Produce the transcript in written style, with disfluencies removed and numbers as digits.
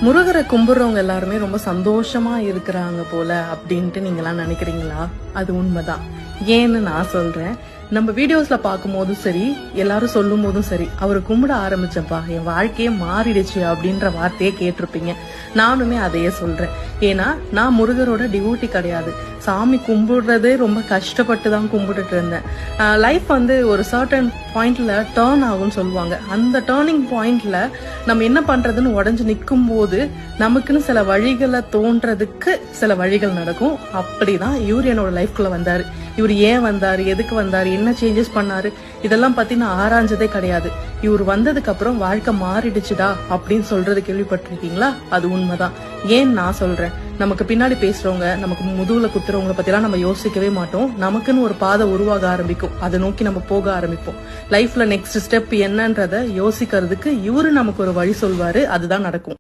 முருகரை கும்பிடுறவங்க எல்லாருமே ரொம்ப சந்தோஷமா இருக்கிறாங்க போல அப்படின்ட்டு நீங்களாம் நினைக்கிறீங்களா? அது உண்மைதான். ஏன்னு நான் சொல்றேன். நம்ம வீடியோஸ்ல பார்க்கும் போதும் சரி, எல்லாரும் சொல்லும் போதும் சரி, அவரை கும்பிட ஆரம்பிச்சப்பா என் வாழ்க்கையே மாறிடுச்சு அப்படின்ற வார்த்தையே கேட்டிருப்பீங்க. நானுமே அதையே சொல்றேன். ஏன்னா நான் முருகரோட டிவோட்டி கிடையாது. சாமி கும்பிடுறதே ரொம்ப கஷ்டப்பட்டு தான் கும்பிட்டுட்டு இருந்தேன். லைஃப் ஒரு சர்டன் பாயிண்ட்ல டேர்ன் ஆகும்னு சொல்லுவாங்க. அந்த டேர்னிங் பாயிண்ட்ல நம்ம என்ன பண்றதுன்னு உடஞ்சு நிற்கும் போது நமக்குன்னு சில வழிகளை தோன்றதுக்கு சில வழிகள் நடக்கும். அப்படிதான் இவர் என்னோட லைஃப்குள்ள வந்தாரு. இவர் ஏன் வந்தாரு, எதுக்கு வந்தாரு, என்ன சேஞ்சஸ் பண்ணாரு, இதெல்லாம் பத்தி நான் ஆராய்ஞ்சதே கிடையாது. இவர் வந்ததுக்கு அப்புறம் வாழ்க்கை மாறிடுச்சுடா அப்படின்னு சொல்றது கேள்விப்பட்டிருக்கீங்களா? அது உண்மைதான். ஏன் நான் சொல்றேன், நமக்கு பின்னாடி பேசுறவங்க, நமக்கு முதுகுல குத்துறவங்களை பத்தி எல்லாம் நம்ம யோசிக்கவே மாட்டோம். நமக்குன்னு ஒரு பாதை உருவாக ஆரம்பிக்கும். அதை நோக்கி நம்ம போக ஆரம்பிப்போம். லைஃப்ல நெக்ஸ்ட் ஸ்டெப் என்னன்றத யோசிக்கிறதுக்கு இவரு நமக்கு ஒரு வழி சொல்வாரு. அதுதான் நடக்கும்.